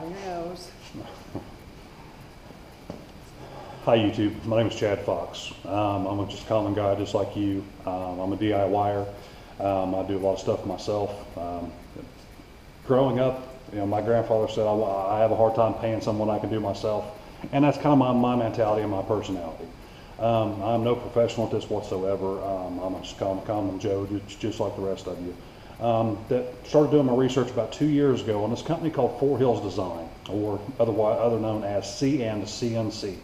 Powder your nose. Hi YouTube, my name is Chad Fox. I'm just a common guy just like you. I'm a DIYer. I do a lot of stuff myself. Growing up, my grandfather said I have a hard time paying someone I can do myself, and that's kind of my mentality and my personality. I'm no professional at this whatsoever. I'm just a common Joe, just like the rest of you. That started doing my research about 2 years ago on this company called Four Hills Design, or other known as CandCNC.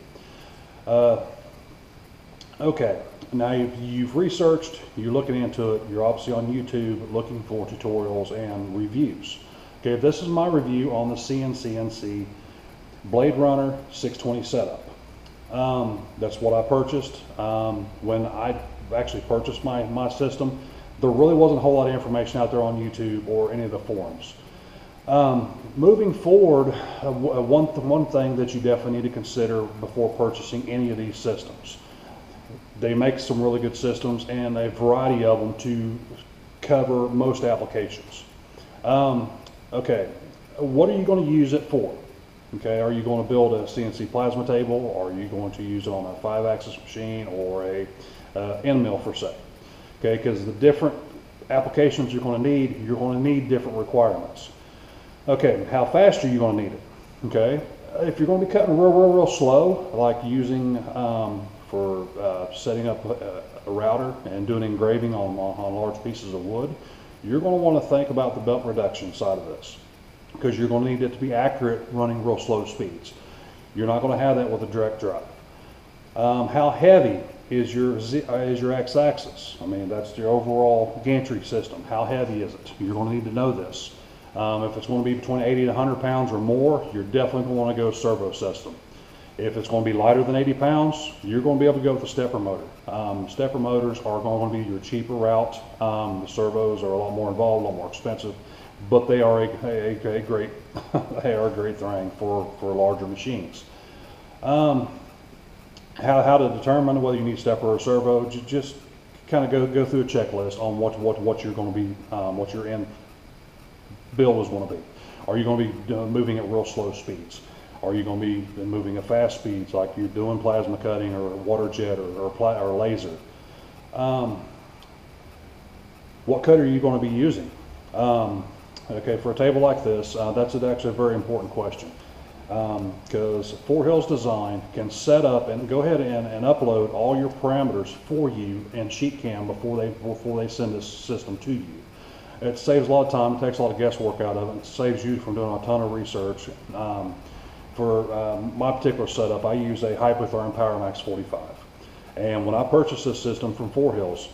Okay, now you've researched, you're looking into it, you're obviously on YouTube looking for tutorials and reviews. Okay, this is my review on the CandCNC Blade Runner 620 setup. That's what I purchased. When I actually purchased my system, there really wasn't a whole lot of information out there on YouTube or any of the forums. Moving forward, one thing that you definitely need to consider before purchasing any of these systems. They make some really good systems and a variety of them to cover most applications. Okay, what are you going to use it for? Okay, are you going to build a CNC plasma table? Or are you going to use it on a 5-axis machine or a end mill for say? Okay, because the different applications you're going to need different requirements. Okay, how fast are you going to need it? Okay, if you're going to be cutting real slow, like using for setting up a router and doing engraving on large pieces of wood, you're going to want to think about the belt reduction side of this, because you're going to need it to be accurate running real slow speeds. You're not going to have that with a direct drive. How heavy is your x-axis? I mean, that's your overall gantry system. How heavy is it? You're going to need to know this. If it's going to be between 80 to 100 pounds or more, you're definitely going to want to go servo system. If it's going to be lighter than 80 pounds, you're going to be able to go with the stepper motor. Stepper motors are going to be your cheaper route. The servos are a lot more involved, a lot more expensive, but they are a great they are a great thing for larger machines. How to determine whether you need stepper or servo? Just kind of go through a checklist on what you're going to be, what your end build is going to be. Are you going to be moving at real slow speeds? Are you going to be moving at fast speeds, like you're doing plasma cutting or water jet or laser? What cutter are you going to be using? Okay, for a table like this, that's actually a very important question, because Four Hills Design can set up and go ahead and upload all your parameters for you in SheetCam before they send this system to you. It saves a lot of time, it takes a lot of guesswork out of it, it saves you from doing a ton of research. For my particular setup, I use a Hypertherm PowerMax 45. And when I purchased this system from Four Hills,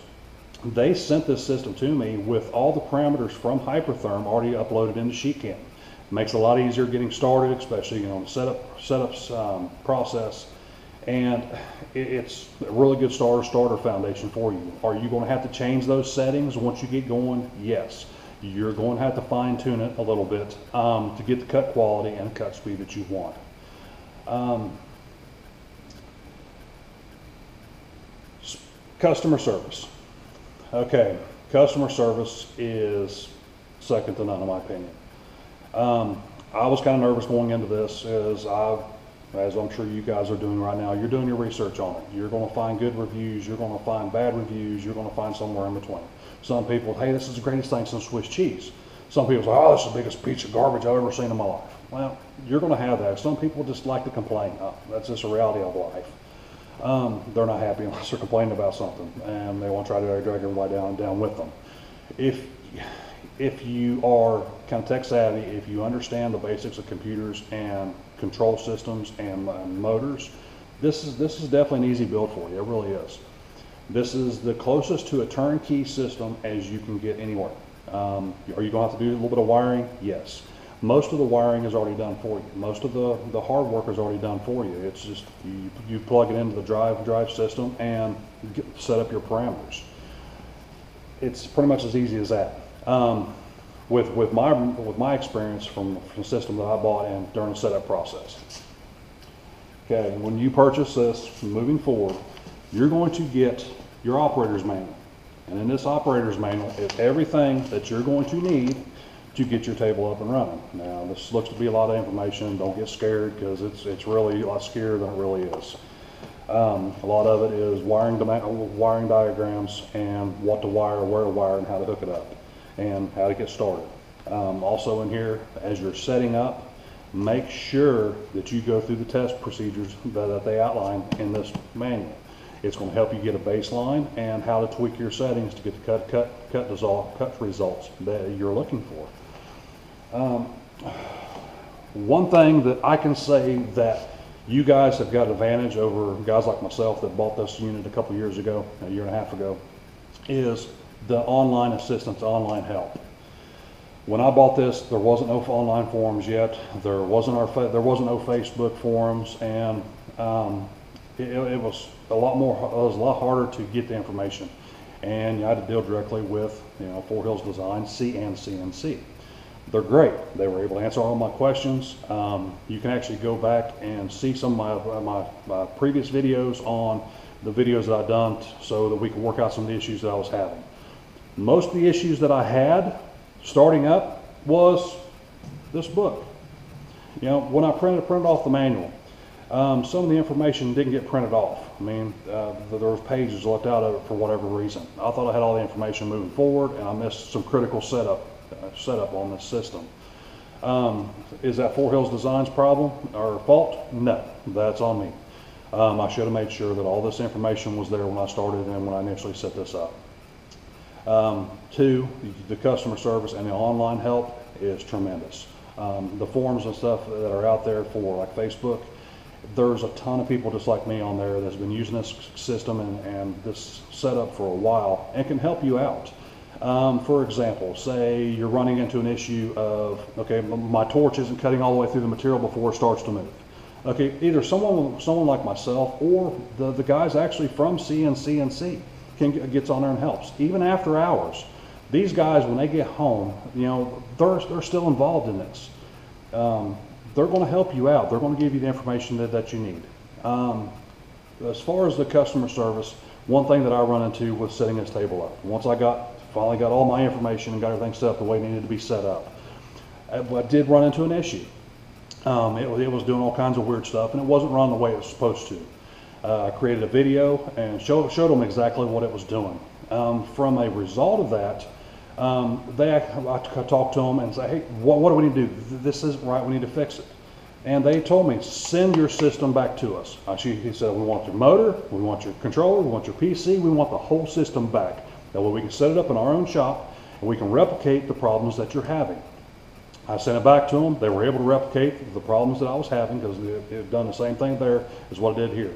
they sent this system to me with all the parameters from Hypertherm already uploaded into SheetCam. It makes it a lot easier getting started, especially the setup process. And it's a really good starter foundation for you. Are you going to have to change those settings once you get going? Yes. You're going to have to fine tune it a little bit to get the cut quality and the cut speed that you want. Customer service. Okay, customer service is second to none in my opinion. I was kind of nervous going into this, as I'm sure you guys are doing right now. You're doing your research on it. You're going to find good reviews, you're going to find bad reviews, you're going to find somewhere in between. Some people, hey, this is the greatest thing since Swiss cheese. Some people say, oh, this is the biggest piece of garbage I've ever seen in my life. Well, you're going to have that. Some people just like to complain. That's just a reality of life. They're not happy unless they're complaining about something, and they want to try to drag everybody down with them. If you are kind of tech savvy, if you understand the basics of computers and control systems and motors, this is definitely an easy build for you. It really is. This is the closest to a turnkey system as you can get anywhere. Are you going to have to do a little bit of wiring? Yes. Most of the wiring is already done for you. Most of the hard work is already done for you. It's just you plug it into the drive system and set up your parameters. It's pretty much as easy as that. With my experience from the system that I bought and during the setup process. Okay, when you purchase this, moving forward, you're going to get your operator's manual. And in this operator's manual is everything that you're going to need to get your table up and running. Now, this looks to be a lot of information. Don't get scared, because it's really a lot scarier than it really is. A lot of it is wiring diagrams and what to wire, where to wire, and how to hook it up, and how to get started. Also in here, as you're setting up, make sure that you go through the test procedures that they outline in this manual. It's going to help you get a baseline and how to tweak your settings to get the cut results that you're looking for. One thing that I can say that you guys have got advantage over guys like myself that bought this unit a couple years ago, a year and a half ago, is the online assistance, online help. When I bought this, there wasn't no online forums yet. There wasn't no Facebook forums, and it was a lot harder to get the information. And you had to deal directly with, Four Hills Design, CandCNC. They're great. They were able to answer all my questions. You can actually go back and see some of my previous videos on the videos that I've done, so that we can work out some of the issues that I was having. Most of the issues that I had starting up was this book. When I printed off the manual, some of the information didn't get printed off. I mean, there was pages left out of it for whatever reason. I thought I had all the information moving forward, and I missed some critical setup on this system. Is that Four Hills Design's problem or fault? No, that's on me. I should have made sure that all this information was there when I started and when I initially set this up. Two, the customer service and the online help is tremendous. The forums and stuff that are out there for like Facebook, there's a ton of people just like me on there that's been using this system and this setup for a while and can help you out. For example, say you're running into an issue of, okay, my torch isn't cutting all the way through the material before it starts to move. Okay, either someone like myself or the guys actually from CandCNC gets on there and helps. Even after hours, these guys, when they get home, they're still involved in this. They're going to help you out. They're going to give you the information that you need. As far as the customer service, one thing that I run into was setting this table up. Once I finally got all my information and got everything set up the way it needed to be set up, I did run into an issue. It was doing all kinds of weird stuff, and it wasn't run the way it was supposed to. I created a video and showed them exactly what it was doing. From a result of that, I talked to them and said, hey, what do we need to do? This isn't right, we need to fix it. And they told me, send your system back to us. He said, we want your motor, we want your controller, we want your PC, we want the whole system back. That way we can set it up in our own shop and we can replicate the problems that you're having. I sent it back to them. They were able to replicate the problems that I was having, because they had done the same thing there as what I did here.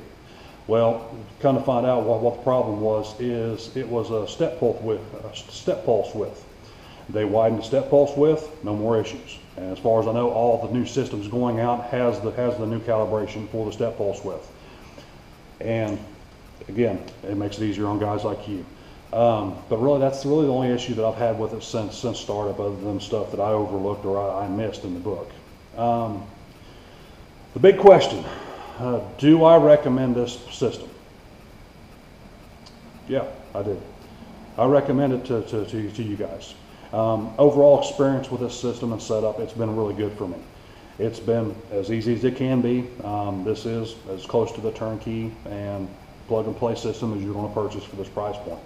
Well, come to find out what the problem was, is it was a step pulse width. They widened the step pulse width, no more issues. And as far as I know, all the new systems going out has the new calibration for the step pulse width. And again, it makes it easier on guys like you. But really, that's really the only issue that I've had with it since startup, other than stuff that I overlooked or I missed in the book. The big question, do I recommend this system? Yeah, I do. I recommend it to you guys. Overall experience with this system and setup, it's been really good for me. It's been as easy as it can be. This is as close to the turnkey and plug and play system as you're going to purchase for this price point.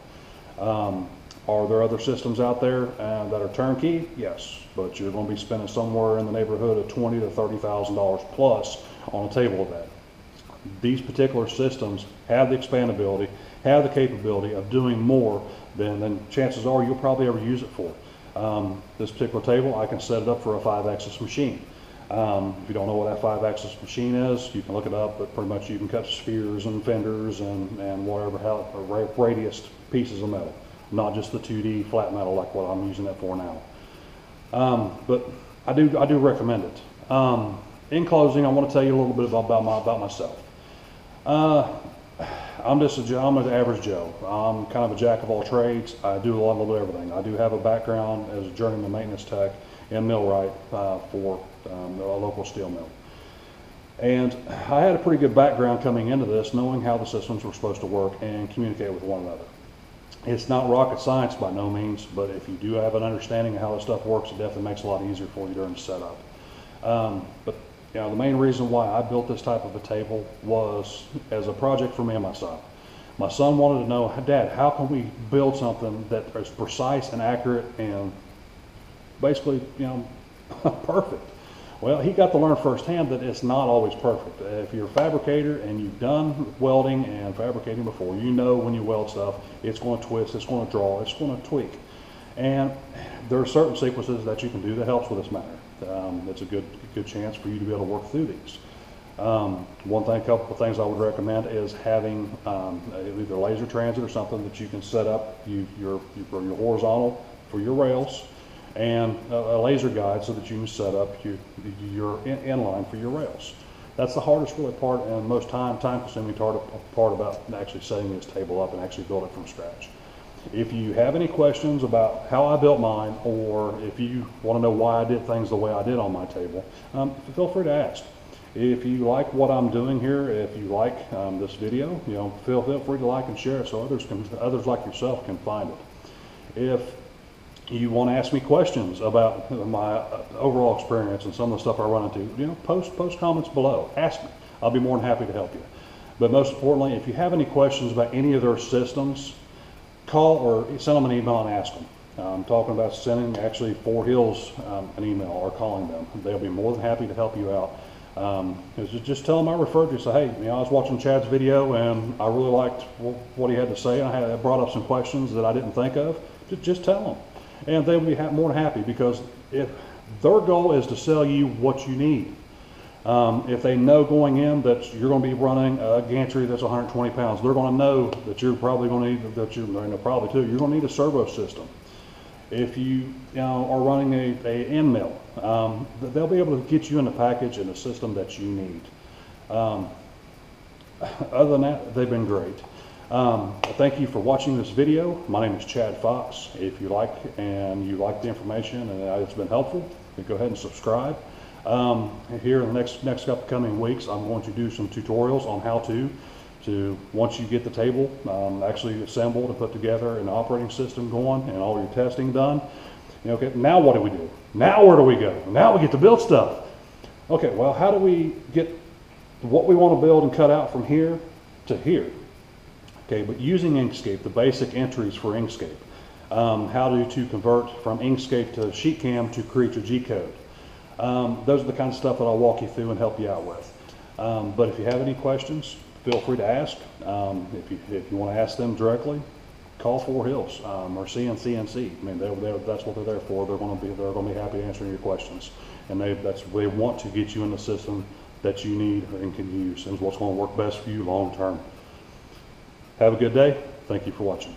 Are there other systems out there that are turnkey? Yes, but you're going to be spending somewhere in the neighborhood of $20,000 to $30,000 plus on a table of that. These particular systems have the expandability, have the capability of doing more than chances are you'll probably ever use it for. This particular table, I can set it up for a 5-axis machine. If you don't know what that 5-axis machine is, you can look it up, but pretty much you can cut spheres and fenders and whatever, radius pieces of metal, not just the 2D flat metal like what I'm using it for now. But I do recommend it. In closing, I want to tell you a little bit about myself. I'm an average Joe. I'm kind of a jack of all trades. I do a little bit of everything. I do have a background as a journeyman maintenance tech in millwright for a local steel mill. And I had a pretty good background coming into this, knowing how the systems were supposed to work and communicate with one another. It's not rocket science by no means, but if you do have an understanding of how this stuff works, it definitely makes it a lot easier for you during the setup. But you know, the main reason why I built this type of a table was as a project for me and my son. My son wanted to know, Dad, how can we build something that is precise and accurate and basically, you know, perfect? Well, he got to learn firsthand that it's not always perfect. If you're a fabricator and you've done welding and fabricating before, you know when you weld stuff, it's going to twist, it's going to draw, it's going to tweak. And there are certain sequences that you can do that helps with this matter. It's a good chance for you to be able to work through these. A couple of things I would recommend is having either laser transit or something that you can set up your horizontal for your rails, and a laser guide so that you can set up your inline for your rails. That's the hardest really part and most time-consuming part about actually setting this table up and actually build it from scratch. If you have any questions about how I built mine, or if you want to know why I did things the way I did on my table, feel free to ask. If you like what I'm doing here, if you like this video, you know, feel free to like and share it so others like yourself can find it. If you want to ask me questions about my overall experience and some of the stuff I run into, you know, post comments below. Ask me. I'll be more than happy to help you. But most importantly, if you have any questions about any of their systems, call or send them an email and ask them. I'm talking about sending actually 4 Hills an email or calling them. They'll be more than happy to help you out. Just tell them I referred to you. Say, hey, you know, I was watching Chad's video and I really liked what he had to say, and I brought up some questions that I didn't think of. Just tell them. And they'll be more than happy, because if their goal is to sell you what you need. If they know going in that you're going to be running a gantry that's 120 pounds, they're going to know that you're probably going to need, you're going to need a servo system. If you are running a end mill, they'll be able to get you in the package and the system that you need. Other than that, they've been great. Thank you for watching this video. My name is Chad Fox. If you like the information and it's been helpful, then go ahead and subscribe. Here in the next couple coming weeks, I'm going to do some tutorials on how to once you get the table actually assembled and put together, an operating system going, and all your testing done. You know, okay, now what do we do? Now where do we go? Now we get to build stuff. Okay, well, how do we get what we want to build and cut out from here to here? Okay, but using Inkscape, the basic entries for Inkscape, how to convert from Inkscape to SheetCam to create your G-code. Those are the kind of stuff that I'll walk you through and help you out with. But if you have any questions, feel free to ask. If you want to ask them directly, call 4 Hills or CandCNC. I mean, that's what they're there for. They're going to be happy answering your questions, and they want to get you in the system that you need and can use, and what's going to work best for you long term. Have a good day. Thank you for watching.